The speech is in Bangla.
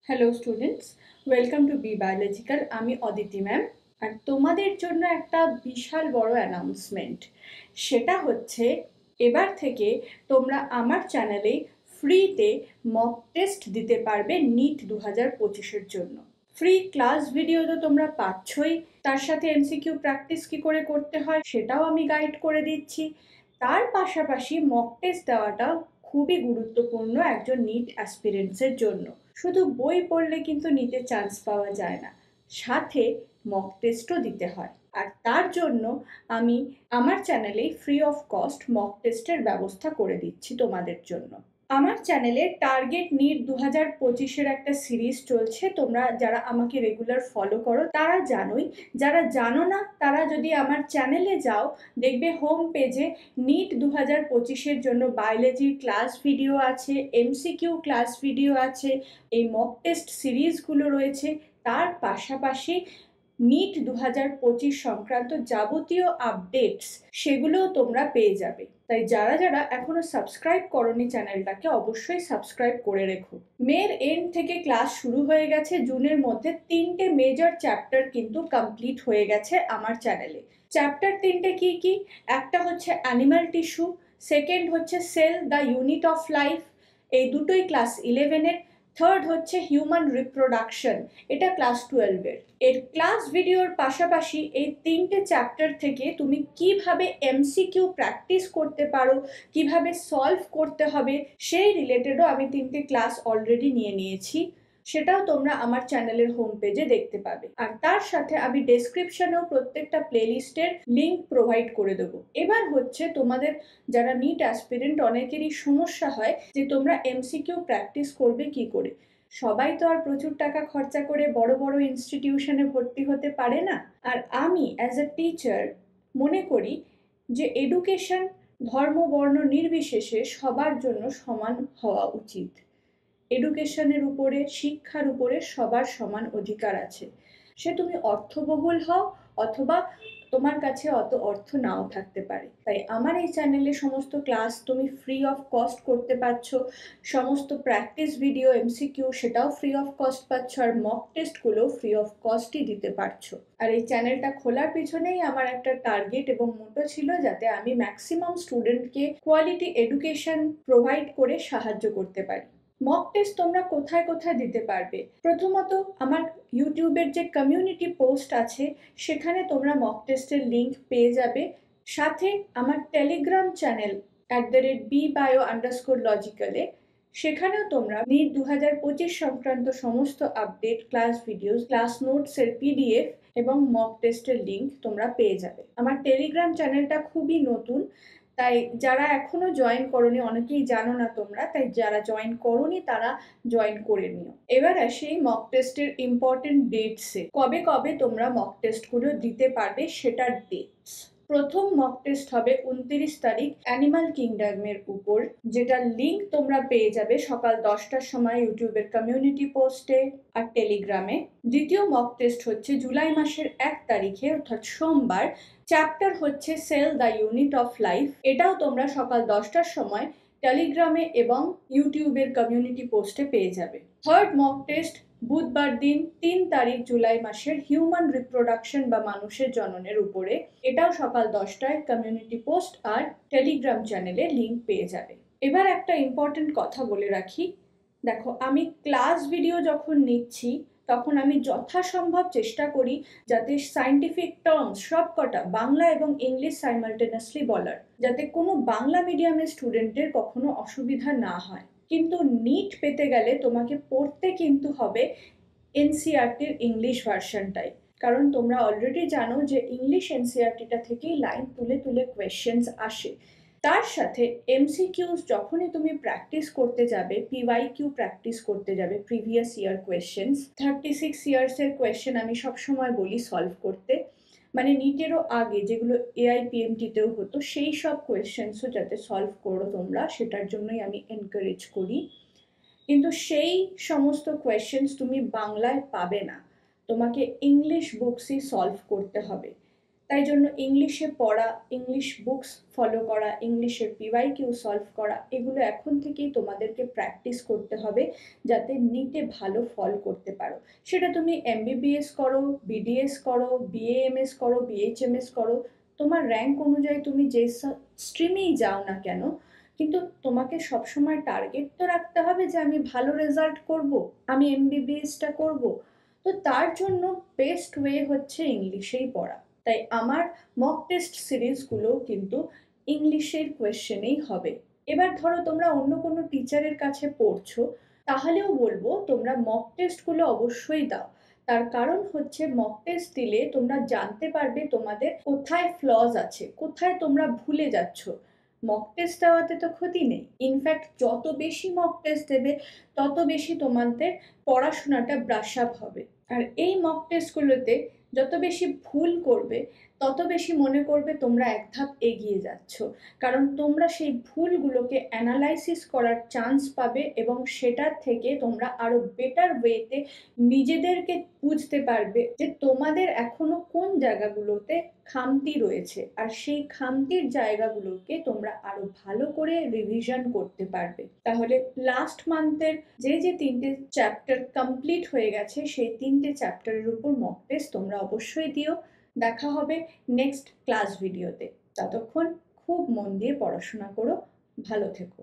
Hello students, welcome to B biological. আমি অদিতি ম্যাম। আর তোমাদের জন্য একটা বিশাল বড় অ্যানাউন্সমেন্ট। সেটা হচ্ছে এবার থেকে তোমরা আমার চ্যানেলে ফ্রিতে মক টেস্ট দিতে পারবে নিট 2025-এর জন্য। ফ্রি ক্লাস ভিডিও তো তোমরা পাচ্ছই, তার সাথে এমসিকিউ প্র্যাকটিস কি করে করতে হয় সেটাও আমি গাইড করে দিচ্ছি। তার পাশাপাশি মক টেস্ট দেওয়াটা খুবই গুরুত্বপূর্ণ একজন নিট অ্যাসপিরেন্টসের জন্য। শুধু বই পড়লে কিন্তু নিতে চান্স পাওয়া যায় না, সাথে মক টেস্টও দিতে হয়। আর তার জন্য আমি আমার চ্যানেলে ফ্রি অফ কস্ট মক টেস্টের ব্যবস্থা করে দিচ্ছি তোমাদের জন্য। আমার চ্যানেলে টার্গেট নিট 2025-এর একটা সিরিজ চলছে। তোমরা যারা আমাকে রেগুলার ফলো করো তারা জানোই, যারা জানো না তারা যদি আমার চ্যানেলে যাও দেখবে হোম পেজে নিট 2025-এর জন্য বায়োলজির ক্লাস ভিডিও আছে, এমসিকিউ ক্লাস ভিডিও আছে, এই মক টেস্ট সিরিজগুলো রয়েছে। তার পাশাপাশি নিট 2025 সংক্রান্ত যাবতীয় আপডেটস সেগুলোও তোমরা পেয়ে যাবে। তাই যারা যারা এখনো সাবস্ক্রাইব করোনি চ্যানেলটাকে অবশ্যই সাবস্ক্রাইব করে রেখো। মের এন্ড থেকে ক্লাস শুরু হয়ে গেছে। জুনের মধ্যে 3টে মেজর চ্যাপ্টার কিন্তু কমপ্লিট হয়ে গেছে আমার চ্যানেলে। চ্যাপ্টার 3টে কি কি? একটা হচ্ছে অ্যানিমাল টিস্যু, সেকেন্ড হচ্ছে cell the unit of life, এই দুটোই ক্লাস 11-এর। থার্ড হচ্ছে হিউম্যান রিপ্রোডাকশন, এটা ক্লাস 12-এর। এর ক্লাস ভিডিওর পাশাপাশি এই 3টে চ্যাপ্টার থেকে তুমি কিভাবে এমসিকিউ প্র্যাকটিস করতে পারো, কিভাবে সলভ করতে হবে সেই রিলেটেডও আমি 3টে ক্লাস অলরেডি নিয়ে নিয়েছি। সেটাও তোমরা আমার চ্যানেলের হোম পেজে দেখতে পাবে। আর তার সাথে আমি ডেসক্রিপশনেও প্রত্যেকটা প্লেলিস্টের লিঙ্ক প্রোভাইড করে দেবো। এবার হচ্ছে তোমাদের যারা নিট অ্যাসপিরেন্ট অনেকেরই সমস্যা হয় যে তোমরা এমসিকিউ প্র্যাকটিস করবে কি করে। সবাই তো আর প্রচুর টাকা খরচা করে বড় বড় ইনস্টিটিউশনে ভর্তি হতে পারে না। আর আমি অ্যাজ এ টিচার মনে করি যে এডুকেশন ধর্ম বর্ণ নির্বিশেষে সবার জন্য সমান হওয়া উচিত। এডুকেশনের উপরে, শিক্ষার উপরে সবার সমান অধিকার আছে। সে তুমি অর্থবহুল হও অথবা তোমার কাছে অত অর্থ নাও থাকতে পারে। তাই আমার এই চ্যানেলে সমস্ত ক্লাস তুমি ফ্রি অফ কস্ট করতে পারছ, সমস্ত প্র্যাকটিস ভিডিও এমসিকিউ সেটাও ফ্রি অফ কস্ট পাচ্ছ, আর মক টেস্টগুলো ফ্রি অফ কস্টই দিতে পারছো। আর এই চ্যানেলটা খোলার পিছনেই আমার একটা টার্গেট এবং মোটো ছিল যাতে আমি ম্যাক্সিমাম স্টুডেন্টকে কোয়ালিটি এডুকেশন প্রোভাইড করে সাহায্য করতে পারি। মক টেস্ট তোমরা কোথায় কোথায় দিতে পারবে? প্রথমত আমার ইউটিউবের যে কমিউনিটি পোস্ট আছে সেখানে তোমরা মক টেস্টের লিঙ্ক পেয়ে যাবে। সাথে আমার টেলিগ্রাম চ্যানেল @bbio_logical-এ সেখানেও তোমরা নিট 2025 সংক্রান্ত সমস্ত আপডেট, ক্লাস ভিডিওস, ক্লাস নোটসের পিডিএফ এবং মক টেস্টের লিঙ্ক তোমরা পেয়ে যাবে। আমার টেলিগ্রাম চ্যানেলটা খুবই নতুন, তাই যারা এখনো জয়েন করোনি, অনেকেই জানো না তোমরা, তাই যারা জয়েন করোনি তারা জয়েন করে নিও। এবার আসি মক টেস্টের ইম্পর্টেন্ট ডেটসে। কবে কবে তোমরা মক টেস্টগুলো দিতে পারবে সেটার ডেটস। প্রথম মক টেস্ট হবে 29 তারিখ অ্যানিমাল কিংডমের উপর, যেটার লিঙ্ক তোমরা পেয়ে যাবে সকাল 10টার সময় ইউটিউবের কমিউনিটি পোস্টে আর টেলিগ্রামে। দ্বিতীয় মক টেস্ট হচ্ছে জুলাই মাসের 1 তারিখে অর্থাৎ সোমবার। চ্যাপ্টার হচ্ছে cell the unit of life, এটাও তোমরা সকাল 10টার সময় টেলিগ্রামে এবং ইউটিউবের কমিউনিটি পোস্টে পেয়ে যাবে। থার্ড মক টেস্ট বুধবার দিন 3 তারিখ জুলাই মাসের হিউম্যান রিপ্রোডাকশন বা মানুষের জননের উপরে, এটাও সকাল 10টায় কমিউনিটি পোস্ট আর টেলিগ্রাম চ্যানেলে লিঙ্ক পেয়ে যাবে। এবার একটা ইম্পর্টেন্ট কথা বলে রাখি, দেখো আমি ক্লাস ভিডিও যখন নিচ্ছি তখন আমি যথাসম্ভব চেষ্টা করি যাতে সায়েন্টিফিক টার্মস সবকটা বাংলা এবং ইংলিশ সাইমালটেনিয়াসলি বলার, যাতে কোনো বাংলা মিডিয়ামের স্টুডেন্টের কখনো অসুবিধা না হয়। কিন্তু নিট পেতে গেলে তোমাকে পড়তে কিন্তু হবে এনসিইআরটির ইংলিশ ভার্সনটাই, কারণ তোমরা অলরেডি জানো যে ইংলিশ এনসিইআরটিটা থেকেই লাইন তুলে তুলে কোয়েশ্চেন্স আসে। তার সাথে এমসিকিউস যখনই তুমি প্র্যাকটিস করতে যাবে, পিওয়াইকিউ প্র্যাকটিস করতে যাবে, প্রিভিয়াস ইয়ার কোয়েশ্চেন্স, 36 ইয়ার্সের কোয়েশ্চেন আমি সবসময় বলি সলভ করতে, মানে নিটেরও আগে যেগুলো এআইপিএমটিতেও হতো সেই সব কোয়েশ্চেন্সও যাতে সলভ করো তোমরা, সেটার জন্যই আমি এনকারেজ করি। কিন্তু সেই সমস্ত কোয়েশ্চেন্স তুমি বাংলায় পাবে না, তোমাকে ইংলিশ বুকসই সলভ করতে হবে। তাই জন্য ইংলিশে পড়া, ইংলিশ বুকস ফলো করা, ইংলিশের পিওয়াইকিউ সলভ করা, এগুলো এখন থেকেই তোমাদেরকে প্র্যাকটিস করতে হবে যাতে নিটে ভালো ফল করতে পারো। সেটা তুমি এমবিবিএস করো, বিডিএস করো, বিএএমএস করো, বিএইচএমএস করো, তোমার র্যাঙ্ক অনুযায়ী তুমি যে স্ট্রিমেই যাও না কেন, কিন্তু তোমাকে সবসময় টার্গেট তো রাখতে হবে যে আমি ভালো রেজাল্ট করব, আমি এমবিবিএসটা করব। তো তার জন্য বেস্ট ওয়ে হচ্ছে ইংলিশেই পড়া। তাই আমার মক টেস্ট সিরিজগুলো কিন্তু ইংলিশের কোয়েশ্চেনেই হবে। এবার ধরো তোমরা অন্য কোনো টিচারের কাছে পড়ছো, তাহলেও বলবো তোমরা মক টেস্টগুলো অবশ্যই দাও। তার কারণ হচ্ছে মক টেস্ট দিলে তোমরা জানতে পারবে তোমাদের কোথায় ফ্লজ আছে, কোথায় তোমরা ভুলে যাচ্ছ। মক টেস্ট দেওয়াতে তো ক্ষতি নেই, ইনফ্যাক্ট যত বেশি মক টেস্ট দেবে তত বেশি তোমাদের পড়াশোনাটা ব্রাশ আপ হবে। আর এই মক টেস্টগুলোতে যত বেশি ভুল করবে তত বেশি মনে করবে তোমরা এক ধাপ এগিয়ে যাচ্ছ, কারণ তোমরা সেই ভুলগুলোকে অ্যানালাইসিস করার চান্স পাবে এবং সেটার থেকে তোমরা আরো বেটার ওয়েতে নিজেদেরকে বুঝতে পারবে যে তোমাদের এখনো কোন জায়গাগুলোতে খামতি রয়েছে, আর সেই খামতির জায়গাগুলোকে তোমরা আরো ভালো করে রিভিশন করতে পারবে। তাহলে লাস্ট মান্থের যে যে 3টে চ্যাপ্টার কমপ্লিট হয়ে গেছে সেই 3টে চ্যাপ্টারের উপর মক টেস্ট তোমরা অবশ্যই দিও। দেখা হবে নেক্সট ক্লাস ভিডিওতে। ততক্ষণ খুব মন দিয়ে পড়াশোনা করো, ভালো থেকো।